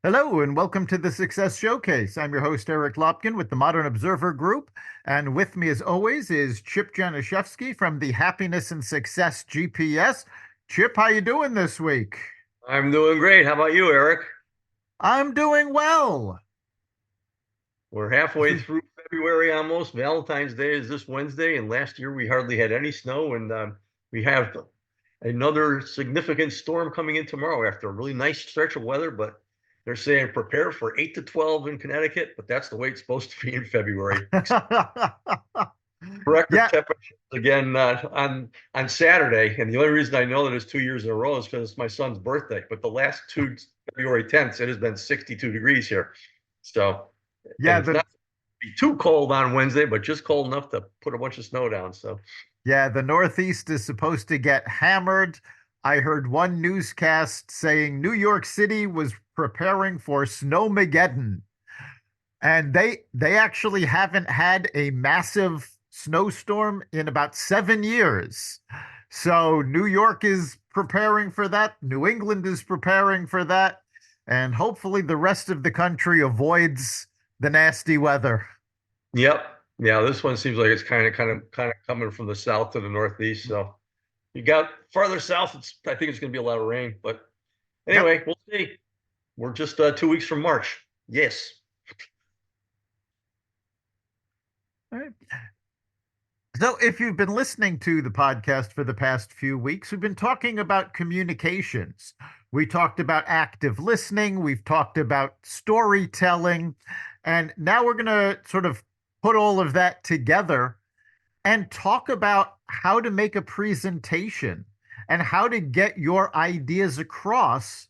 Hello and welcome to the Success Showcase. I'm your host, Eric Lopkin with the Modern Observer Group. And with me, as always, is Chip Janiszewski from the Happiness and Success GPS. Chip, how you doing this week? I'm doing great. How about you, Eric? I'm doing well. We're As halfway we, through February almost. Valentine's Day is this Wednesday, and last year we hardly had any snow, and we have another significant storm coming in tomorrow after a really nice stretch of weather. But they're saying prepare for 8 to 12 in Connecticut, but that's the way it's supposed to be in February. Record yeah, temperatures again on Saturday, and the only reason I know that it's 2 years in a row is because it's my son's birthday. But the last two February 10th, it has been 62 degrees here. So, and yeah, it's not be too cold on Wednesday, but just cold enough to put a bunch of snow down. So, the Northeast is supposed to get hammered. I heard one newscast saying New York City was preparing for Snowmageddon. And they actually haven't had a massive snowstorm in about 7 years. So New York is preparing for that. New England is preparing for that. And hopefully the rest of the country avoids the nasty weather. yep, yeah, this one seems like it's kind of coming from the south to the northeast. So, you got farther south, I think it's going to be a lot of rain. But Yep. anyway, we'll see. We're just 2 weeks from March. Yes. All right. So, if you've been listening to the podcast for the past few weeks, we've been talking about communications. We talked about active listening, we've talked about storytelling, and now we're going to sort of put all of that together and talk about how to make a presentation and how to get your ideas across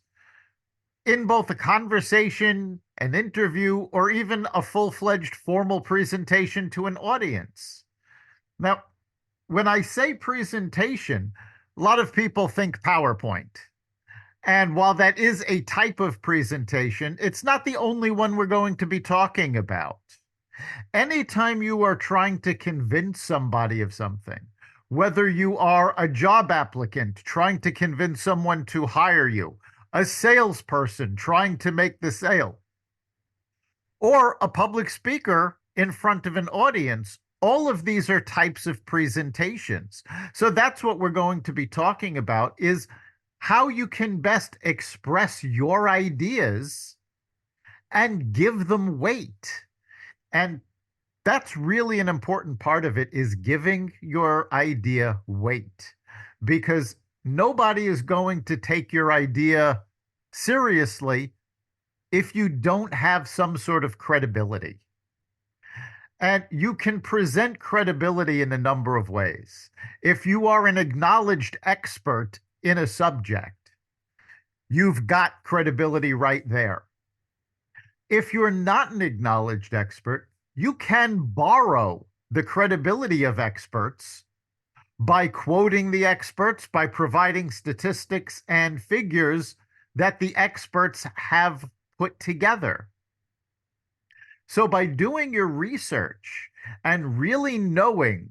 in both a conversation, an interview, or even a full fledged formal presentation to an audience. Now, when I say presentation, a lot of people think PowerPoint. And while that is a type of presentation, it's not the only one we're going to be talking about. Anytime you are trying to convince somebody of something, whether you are a job applicant trying to convince someone to hire you, a salesperson trying to make the sale, or a public speaker in front of an audience, all of these are types of presentations. So that's what we're going to be talking about is how you can best express your ideas and give them weight. And that's really an important part of it is giving your idea weight because nobody is going to take your idea seriously if you don't have some sort of credibility. And you can present credibility in a number of ways. If you are an acknowledged expert in a subject, you've got credibility right there. If you're not an acknowledged expert, you can borrow the credibility of experts by quoting the experts, by providing statistics and figures that the experts have put together. So, by doing your research and really knowing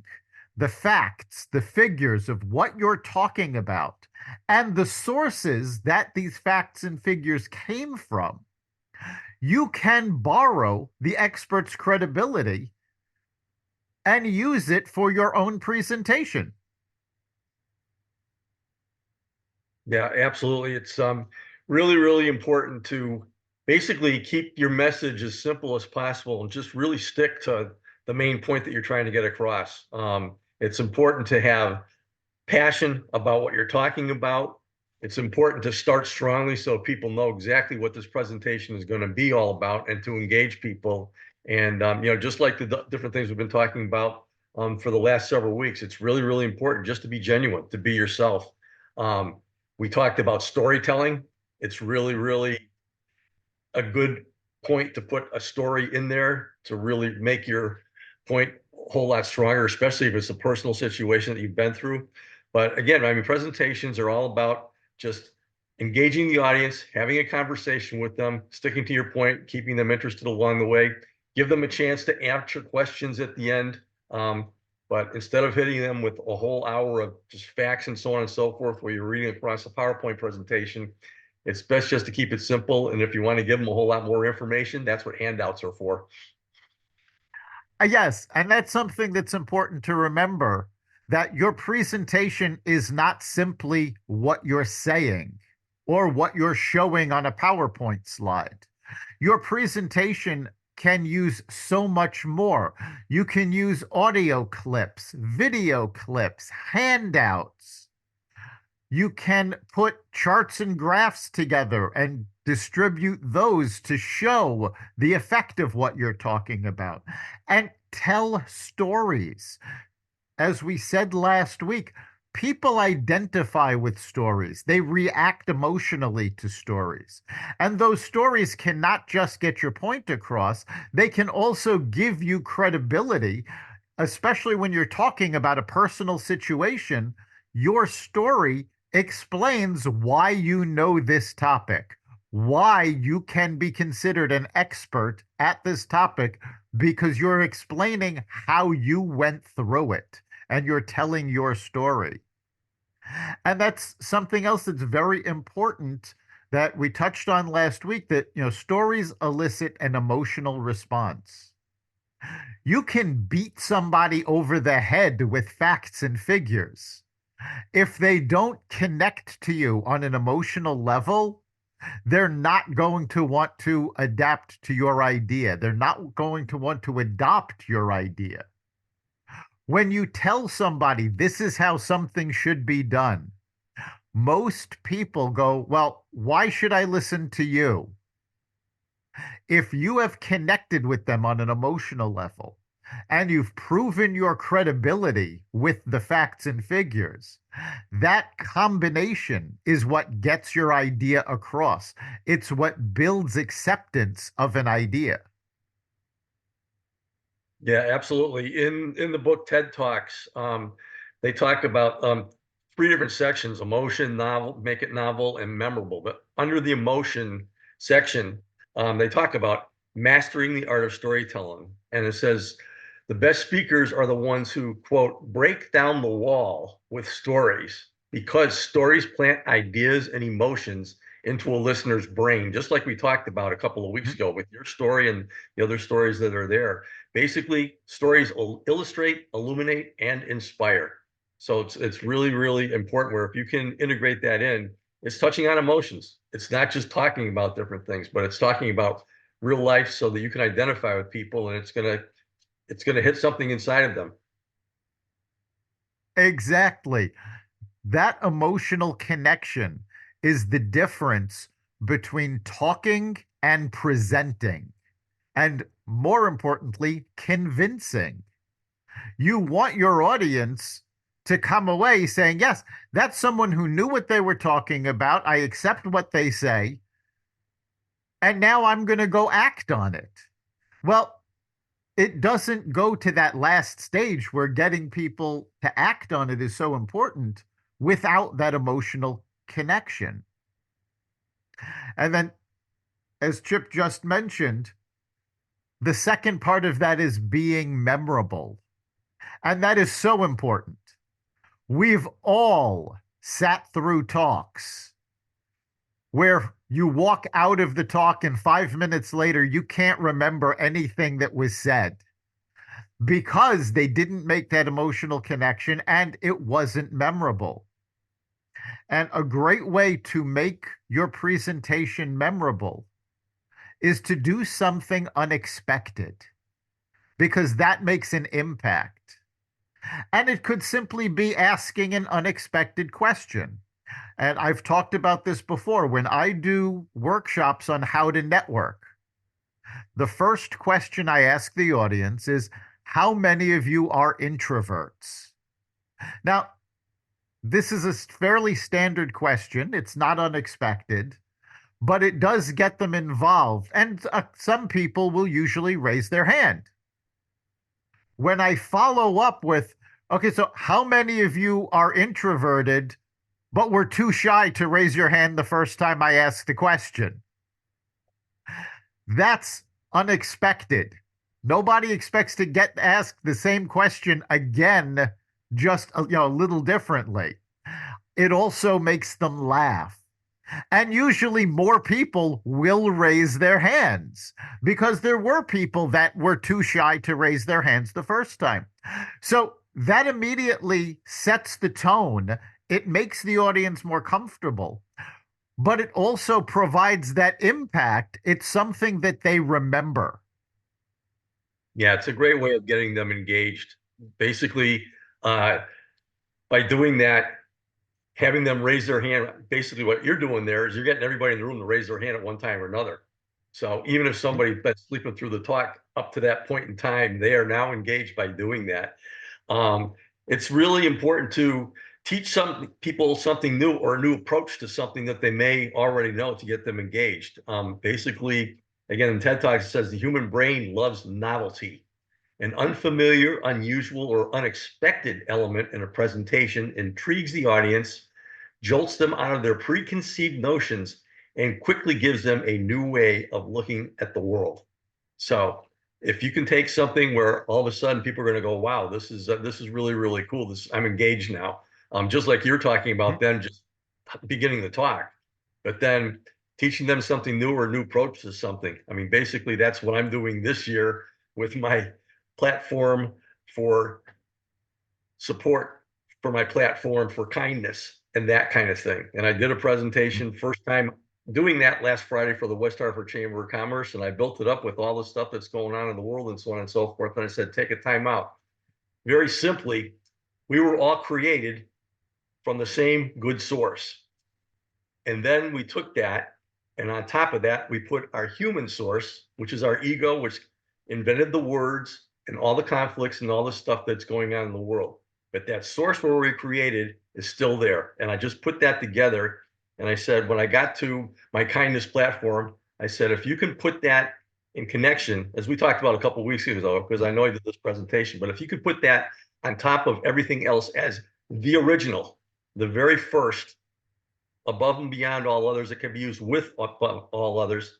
the facts, the figures of what you're talking about, and the sources that these facts and figures came from, you can borrow the expert's credibility and use it for your own presentation. Yeah, absolutely. It's really, really important to basically keep your message as simple as possible and just really stick to the main point that you're trying to get across. It's important to have passion about what you're talking about. It's important to start strongly so people know exactly what this presentation is going to be all about and to engage people. And just like the different things we've been talking about for the last several weeks, it's really, really important just to be genuine, to be yourself. Um, we talked about storytelling. It's really, really a good point to put a story in there to really make your point a whole lot stronger, especially if it's a personal situation that you've been through. But again, I mean, presentations are all about just engaging the audience, having a conversation with them, sticking to your point, keeping them interested along the way, give them a chance to answer questions at the end. But instead of hitting them with a whole hour of just facts and so on and so forth, where you're reading across a PowerPoint presentation, It's best just to keep it simple. And if you want to give them a whole lot more information, that's what handouts are for. Yes, and that's something that's important to remember that your presentation is not simply what you're saying or what you're showing on a PowerPoint slide. Your presentation can use so much more. You can use audio clips, video clips, handouts. You can put charts and graphs together and distribute those to show the effect of what you're talking about and tell stories. As we said last week, people identify with stories. They react emotionally to stories. And those stories cannot just get your point across, they can also give you credibility, especially when you're talking about a personal situation. Your story explains why you know this topic, why you can be considered an expert at this topic, because you're explaining how you went through it and you're telling your story. And that's something else that's very important that we touched on last week, that stories elicit an emotional response. You can beat somebody over the head with facts and figures. If they don't connect to you on an emotional level, they're not going to want to adapt to your idea. They're not going to want to adopt your idea. When you tell somebody this is how something should be done, most people go, well, why should I listen to you? If you have connected with them on an emotional level and you've proven your credibility with the facts and figures, that combination is what gets your idea across. It's what builds acceptance of an idea. Yeah, absolutely. In the book TED Talks, they talk about three different sections: emotion, novel, make it novel, and memorable. But under the emotion section, they talk about mastering the art of storytelling. And it says the best speakers are the ones who, quote, break down the wall with stories, because stories plant ideas and emotions into a listener's brain, just like we talked about a couple of weeks ago with your story and the other stories that are there. Basically, stories illustrate, illuminate, and inspire. So it's really, really important where if you can integrate that in, it's touching on emotions. It's not just talking about different things, but it's talking about real life so that you can identify with people, and it's gonna hit something inside of them. Exactly. That emotional connection is the difference between talking and presenting, and more importantly, convincing. You want your audience to come away saying, yes, that's someone who knew what they were talking about. I accept what they say. And now I'm going to go act on it. Well, it doesn't go to that last stage where getting people to act on it is so important without that emotional connection. And then, as Chip just mentioned, the second part of that is being memorable. And that is so important. We've all sat through talks where you walk out of the talk and 5 minutes later, you can't remember anything that was said because they didn't make that emotional connection and it wasn't memorable. And a great way to make your presentation memorable is to do something unexpected, because that makes an impact. And it could simply be asking an unexpected question. And I've talked about this before. When I do workshops on how to network, the first question I ask the audience is, how many of you are introverts? Now, this is a fairly standard question. It's not unexpected, but it does get them involved. And some people will usually raise their hand. When I follow up with, okay, so how many of you are introverted, but were too shy to raise your hand the first time I asked the question? That's unexpected. Nobody expects to get asked the same question again, just a little differently. It also makes them laugh. And usually more people will raise their hands because there were people that were too shy to raise their hands the first time. So that immediately sets the tone. It makes the audience more comfortable, but it also provides that impact. It's something that they remember. Yeah, it's a great way of getting them engaged. Basically, uh, by doing that, having them raise their hand, basically what you're doing there is you're getting everybody in the room to raise their hand at one time or another. So even if somebody that's sleeping through the talk up to that point in time, they are now engaged by doing that. Um, it's really important to teach some people something new or a new approach to something that they may already know to get them engaged. Basically, again, in TED Talks, it says the human brain loves novelty. An unfamiliar, unusual, or unexpected element in a presentation intrigues the audience, jolts them out of their preconceived notions, and quickly gives them a new way of looking at the world. So if you can take something where all of a sudden people are going to go, "Wow, this is really really cool. This I'm engaged now." Just like you're talking about them just beginning the talk, but then teaching them something new or a new approach to something. I mean, basically that's what I'm doing this year with my platform for support for my platform for kindness and that kind of thing. And I did a presentation first time doing that last Friday for the West Hartford Chamber of Commerce, and I built it up with all the stuff that's going on in the world and so on and so forth. And I said, take a time out. Very simply, we were all created from the same good source. And then we took that, and on top of that, we put our human source, which is our ego, which invented the words and all the conflicts and all the stuff that's going on in the world. But that source where we created is still there. And I just put that together. And I said, when I got to my kindness platform, I said, if you can put that in connection, as we talked about a couple of weeks ago, because I know you did this presentation, but if you could put that on top of everything else as the original, the very first, above and beyond all others, that can be used with all others.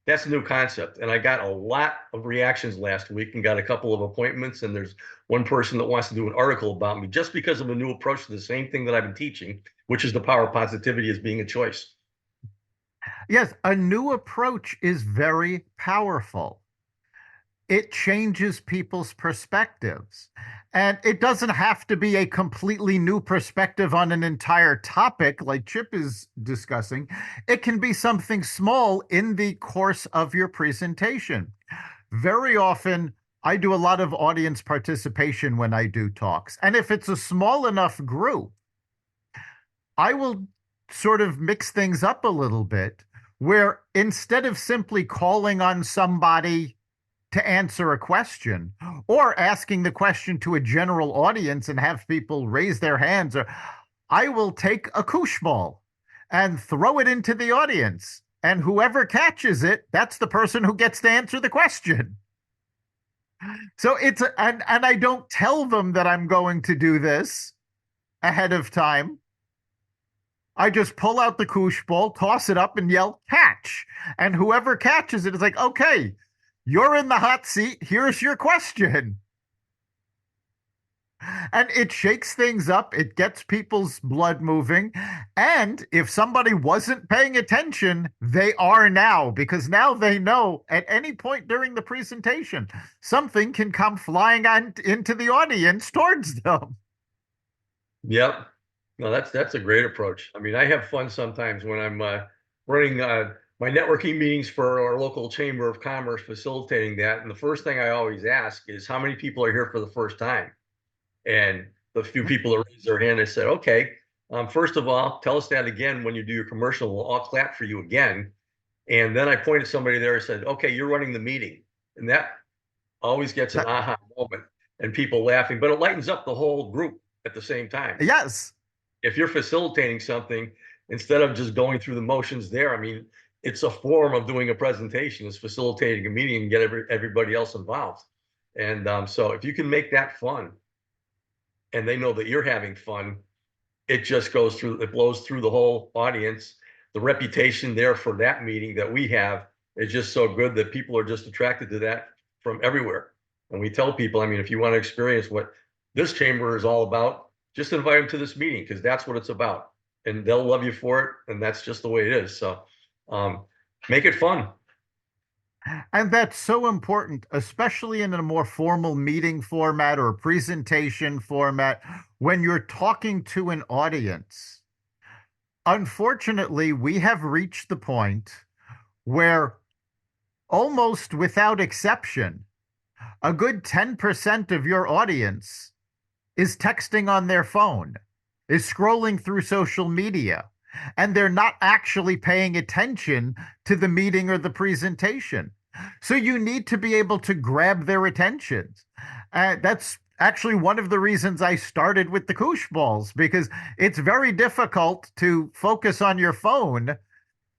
That's a new concept. And I got a lot of reactions last week and got a couple of appointments. And there's one person that wants to do an article about me just because of a new approach to the same thing that I've been teaching, which is the power of positivity as being a choice. Yes, a new approach is very powerful. It changes people's perspectives. And it doesn't have to be a completely new perspective on an entire topic like Chip is discussing. It can be something small in the course of your presentation. Very often, I do a lot of audience participation when I do talks. And if it's a small enough group, I will sort of mix things up a little bit where instead of simply calling on somebody to answer a question or asking the question to a general audience and have people raise their hands, or I will take a koosh ball and throw it into the audience, and whoever catches it, that's the person who gets to answer the question. So and I don't tell them that I'm going to do this ahead of time. I just pull out the koosh ball, toss it up, and yell catch, and whoever catches it is like, okay, you're in the hot seat. Here's your question. And it shakes things up. It gets people's blood moving. And if somebody wasn't paying attention, they are now, because now they know at any point during the presentation, something can come flying on into the audience towards them. Yep. No, that's a great approach. I mean, I have fun sometimes when I'm running my networking meetings for our local chamber of commerce, facilitating that. And the first thing I always ask is, how many people are here for the first time? And the few people that raised their hand, I said, okay, first of all, tell us that again when you do your commercial. We'll all clap for you again. And then I pointed somebody there and said, okay, you're running the meeting. And that always gets an aha moment and people laughing, but it lightens up the whole group at the same time. Yes. If you're facilitating something, instead of just going through the motions there, I mean, it's a form of doing a presentation, is facilitating a meeting and get everybody else involved. And so if you can make that fun and they know that you're having fun, it just goes through, it blows through the whole audience. The reputation there for that meeting that we have is just so good that people are just attracted to that from everywhere. And we tell people, I mean, if you want to experience what this chamber is all about, just invite them to this meeting because that's what it's about. and they'll love you for it. And that's just the way it is. So um, make it fun. And that's so important, especially in a more formal meeting format or a presentation format, when you're talking to an audience. Unfortunately, we have reached the point where almost without exception, a good 10% of your audience is texting on their phone, is scrolling through social media, and they're not actually paying attention to the meeting or the presentation. So you need to be able to grab their attention. That's actually one of the reasons I started with the koosh balls, because it's very difficult to focus on your phone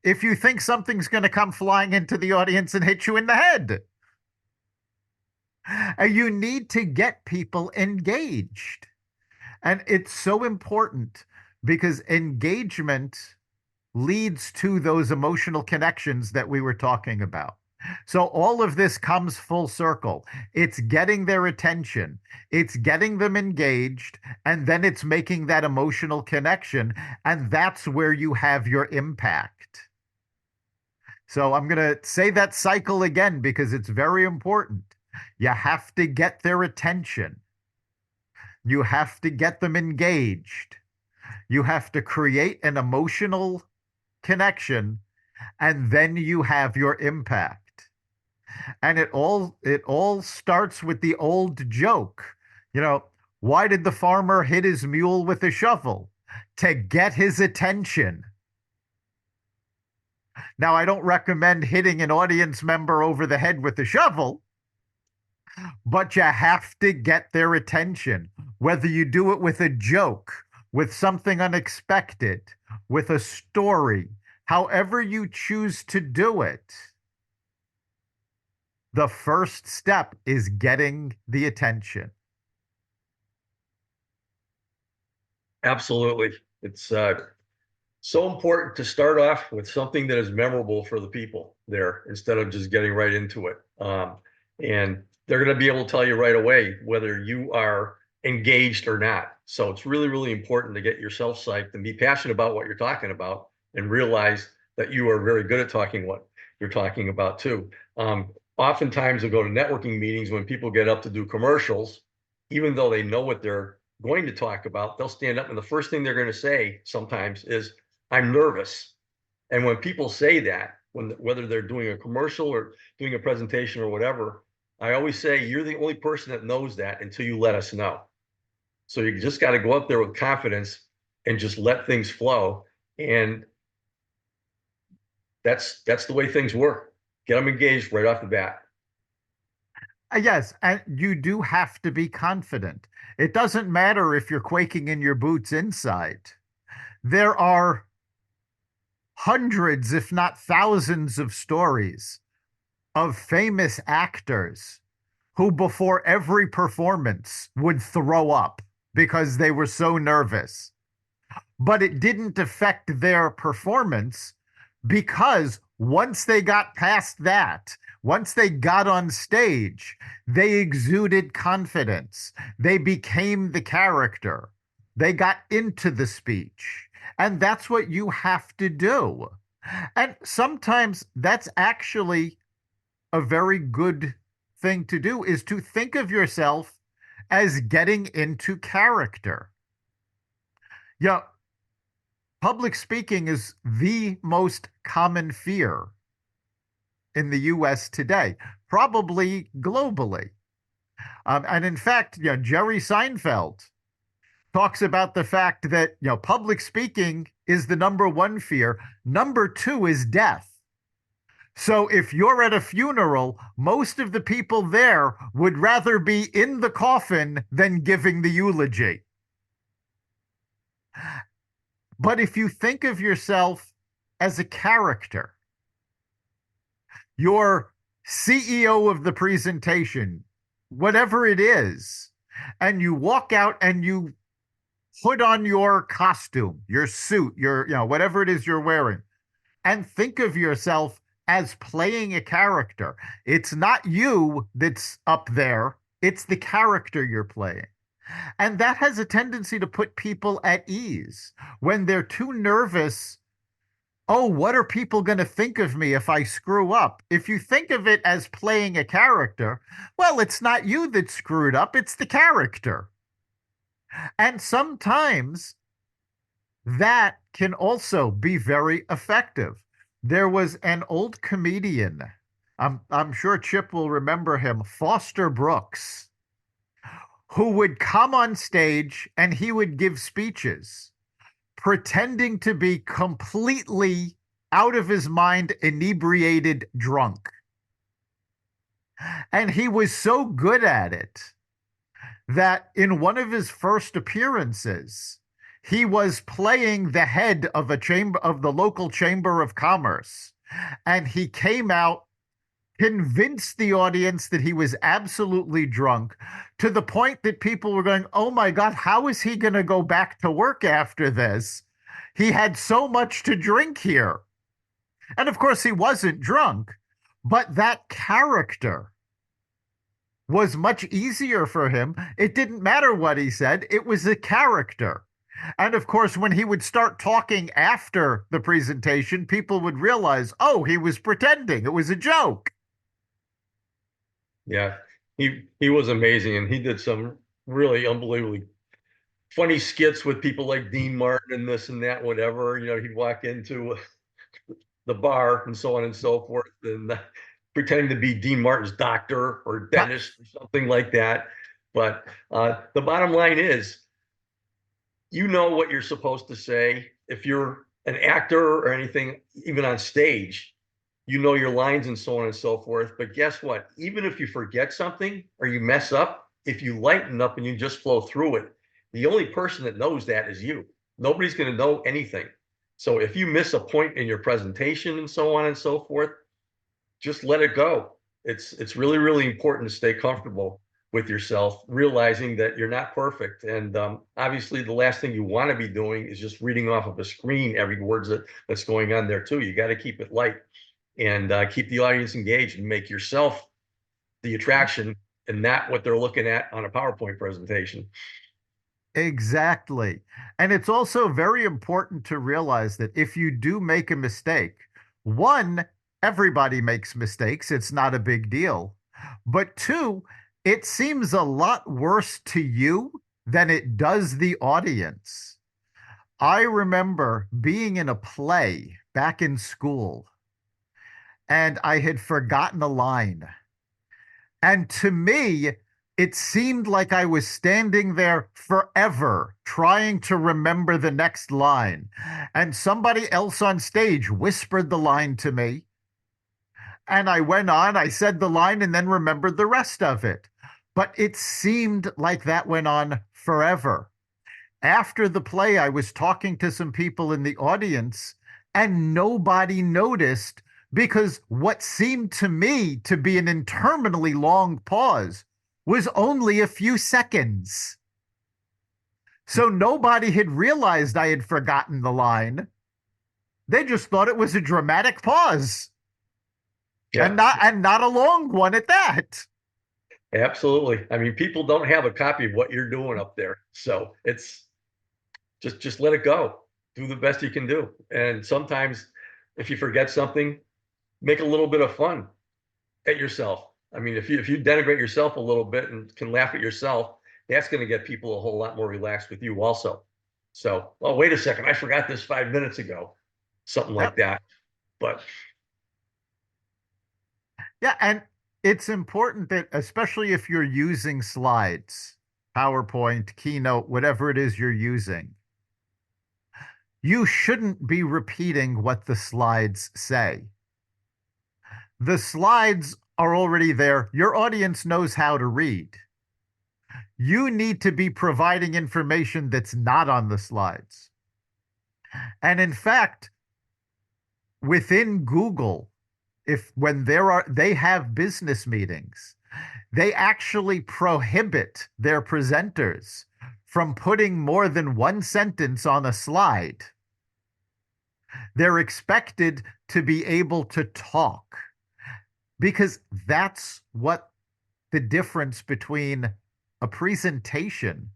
if you think something's going to come flying into the audience and hit you in the head. You need to get people engaged. And it's so important because engagement leads to those emotional connections that we were talking about. So all of this comes full circle. It's getting their attention, it's getting them engaged, and then it's making that emotional connection. And that's where you have your impact. So I'm going to say that cycle again because it's very important. You have to get their attention. You have to get them engaged. You have to create an emotional connection, and then you have your impact. And it all starts with the old joke. You know, why did the farmer hit his mule with a shovel? To get his attention. Now, I don't recommend hitting an audience member over the head with a shovel, but you have to get their attention, whether you do it with a joke, with something unexpected, with a story, however you choose to do it. The first step is getting the attention. Absolutely. It's so important to start off with something that is memorable for the people there instead of just getting right into it. And they're going to be able to tell you right away whether you are engaged or not. So it's really, really important to get yourself psyched and be passionate about what you're talking about and realize that you are very good at talking what you're talking about too. Oftentimes, we'll go to networking meetings when people get up to do commercials, even though they know what they're going to talk about, they'll stand up and the first thing they're going to say sometimes is, I'm nervous. And when people say that, whether they're doing a commercial or doing a presentation or whatever, I always say, you're the only person that knows that until you let us know. So you just got to go up there with confidence and just let things flow. And that's the way things work. Get them engaged right off the bat. Yes, and you do have to be confident. It doesn't matter if you're quaking in your boots inside. There are hundreds, if not thousands, of stories of famous actors who, before every performance, would throw up because they were so nervous. But it didn't affect their performance because once they got past that, once they got on stage, they exuded confidence. They became the character. They got into the speech. And that's what you have to do. And sometimes that's actually a very good thing to do, is to think of yourself as getting into character. Yeah, public speaking is the most common fear in the US today, probably globally. And in fact, Jerry Seinfeld talks about the fact that, public speaking is the number one fear. Number two is death. So if you're at a funeral, most of the people there would rather be in the coffin than giving the eulogy. But if you think of yourself as a character, you're CEO of the presentation, whatever it is, and you walk out and you put on your costume, your suit, your, whatever it is you're wearing, and think of yourself as playing a character. It's not you that's up there, it's the character you're playing. And that has a tendency to put people at ease when they're too nervous. Oh, what are people going to think of me if I screw up? If you think of it as playing a character, well, it's not you that screwed up, it's the character. And sometimes that can also be very effective. There was an old comedian, I'm sure Chip will remember him, Foster Brooks, who would come on stage and he would give speeches pretending to be completely out of his mind, inebriated, drunk. And he was so good at it that in one of his first appearances, he was playing the head of a chamber of the local chamber of commerce. And he came out, convinced the audience that he was absolutely drunk to the point that people were going, oh my God, how is he going to go back to work after this? He had so much to drink here. And of course, he wasn't drunk, but that character was much easier for him. It didn't matter what he said, it was a character. And of course, when he would start talking after the presentation, people would realize, oh, he was pretending. It was a joke. Yeah, he was amazing, and he did some really unbelievably funny skits with people like Dean Martin and this and that, whatever. He'd walk into the bar and so on and so forth, and pretending to be Dean Martin's doctor or dentist or something like that. But the bottom line is, you know what you're supposed to say. If you're an actor or anything, even on stage, you know your lines and so on and so forth. But guess what? Even if you forget something or you mess up, if you lighten up and you just flow through it, the only person that knows that is you. Nobody's going to know anything. So if you miss a point in your presentation and so on and so forth, just let it go. It's really, really important to stay comfortable with yourself, realizing that you're not perfect. And obviously, the last thing you want to be doing is just reading off of a screen every word that's going on there too. You got to keep it light and keep the audience engaged and make yourself the attraction and not what they're looking at on a PowerPoint presentation. Exactly. And it's also very important to realize that if you do make a mistake, one, everybody makes mistakes. It's not a big deal. But two, it seems a lot worse to you than it does the audience. I remember being in a play back in school, and I had forgotten a line. And to me, it seemed like I was standing there forever trying to remember the next line. And somebody else on stage whispered the line to me. And I went on, I said the line, and then remembered the rest of it. But it seemed like that went on forever. After the play, I was talking to some people in the audience, and nobody noticed because what seemed to me to be an interminably long pause was only a few seconds. So nobody had realized I had forgotten the line. They just thought it was a dramatic pause and Yeah, not a long one at that. absolutely. I mean, people don't have a copy of what you're doing up there. So it's just let it go. Do the best you can do. And sometimes if you forget something, make a little bit of fun at yourself. I mean, if you denigrate yourself a little bit and can laugh at yourself, that's going to get people a whole lot more relaxed with you also. So, oh, wait a second, I forgot this 5 minutes ago, something like Yep. that. But Yeah, and it's important that, especially if you're using slides, PowerPoint, Keynote, whatever it is you're using, you shouldn't be repeating what the slides say. The slides are already there. Your audience knows how to read. You need to be providing information that's not on the slides. And in fact, within Google, if when they have business meetings, they actually prohibit their presenters from putting more than one sentence on a slide. They're expected to be able to talk because that's what the difference between a presentation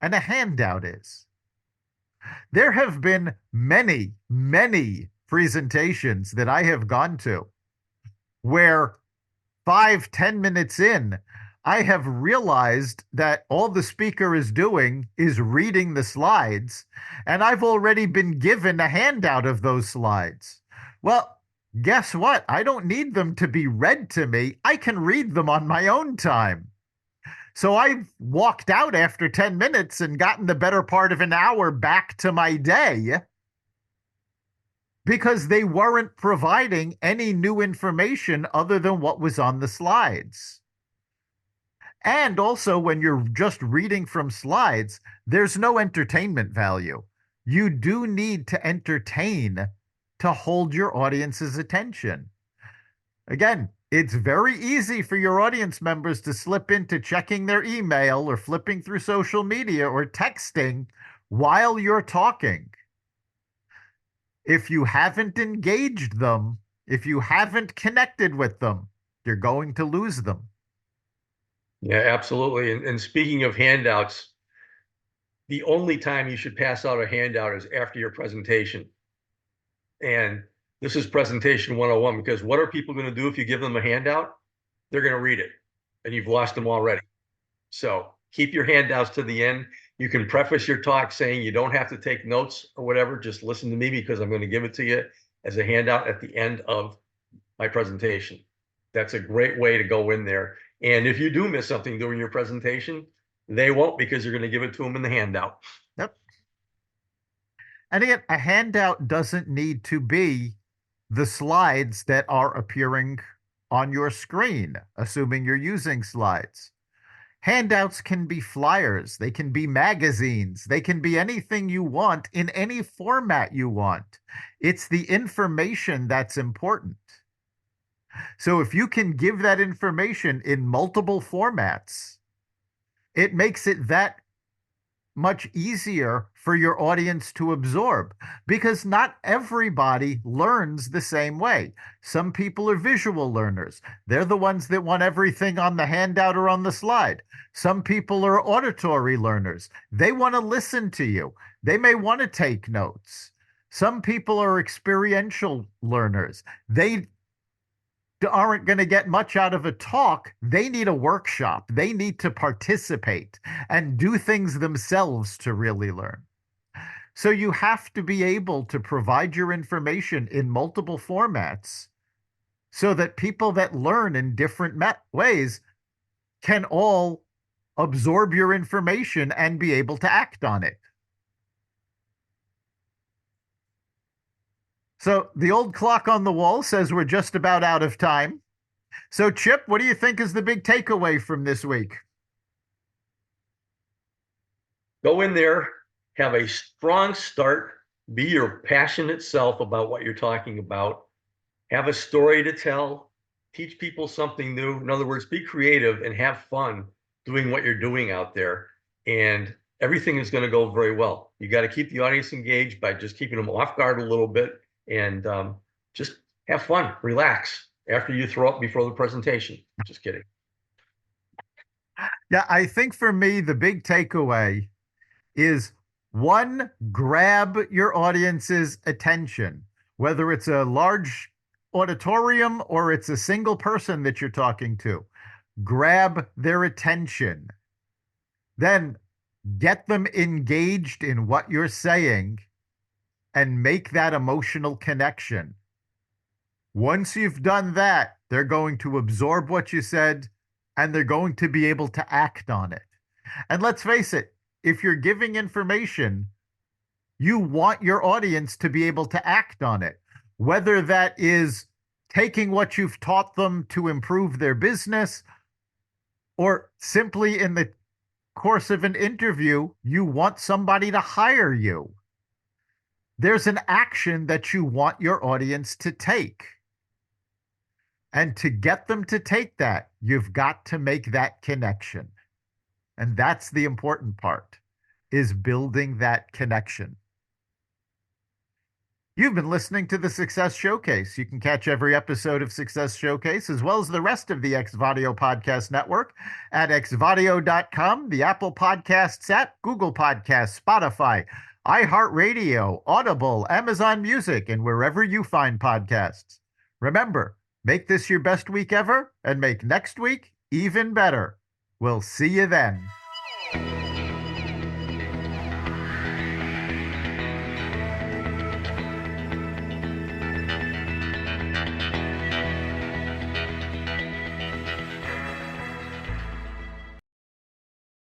and a handout is. There have been many, many presentations that I have gone to where 5, 10 minutes in, I have realized that all the speaker is doing is reading the slides, and I've already been given a handout of those slides. Well, guess what? I don't need them to be read to me. I can read them on my own time. So I walked out after 10 minutes and gotten the better part of an hour back to my day because they weren't providing any new information other than what was on the slides. And also, when you're just reading from slides, there's no entertainment value. You do need to entertain to hold your audience's attention. Again, it's very easy for your audience members to slip into checking their email or flipping through social media or texting while you're talking. If you haven't engaged them, if you haven't connected with them, you're going to lose them. Yeah, absolutely. And speaking of handouts, the only time you should pass out a handout is after your presentation. And this is presentation 101, because what are people going to do if you give them a handout? They're going to read it, and you've lost them already. So keep your handouts to the end. You can preface your talk saying you don't have to take notes or whatever. Just listen to me because I'm going to give it to you as a handout at the end of my presentation. That's a great way to go in there. And if you do miss something during your presentation, they won't, because you're going to give it to them in the handout. Yep. And again, a handout doesn't need to be the slides that are appearing on your screen, assuming you're using slides. Handouts can be flyers, they can be magazines, they can be anything you want in any format you want. It's the information that's important. So if you can give that information in multiple formats, it makes it that much easier for your audience to absorb, because not everybody learns the same way. Some people are visual learners. They're the ones that want everything on the handout or on the slide. Some people are auditory learners. They want to listen to you. They may want to take notes. Some people are experiential learners. They aren't going to get much out of a talk. They need a workshop. They need to participate and do things themselves to really learn. So you have to be able to provide your information in multiple formats so that people that learn in different ways can all absorb your information and be able to act on it. So the old clock on the wall says we're just about out of time. So, Chip, what do you think is the big takeaway from this week? Go in there, have a strong start, be your passionate self about what you're talking about, have a story to tell, teach people something new. In other words, be creative and have fun doing what you're doing out there. And everything is going to go very well. You got to keep the audience engaged by just keeping them off guard a little bit, and just have fun, relax after you throw up before the presentation. Just kidding. Yeah, I think for me, the big takeaway is one, grab your audience's attention, whether it's a large auditorium or it's a single person that you're talking to. Grab their attention. Then get them engaged in what you're saying and make that emotional connection. Once you've done that, they're going to absorb what you said and they're going to be able to act on it. And let's face it, if you're giving information, you want your audience to be able to act on it, whether that is taking what you've taught them to improve their business, or simply in the course of an interview, you want somebody to hire you. There's an action that you want your audience to take. And to get them to take that, you've got to make that connection. And that's the important part, is building that connection. You've been listening to the Success Showcase. You can catch every episode of Success Showcase as well as the rest of the Xvadio podcast network at xvadio.com, the Apple Podcasts app, Google Podcasts, Spotify, iHeartRadio, Audible, Amazon Music, and wherever you find podcasts. Remember, make this your best week ever and make next week even better. We'll see you then.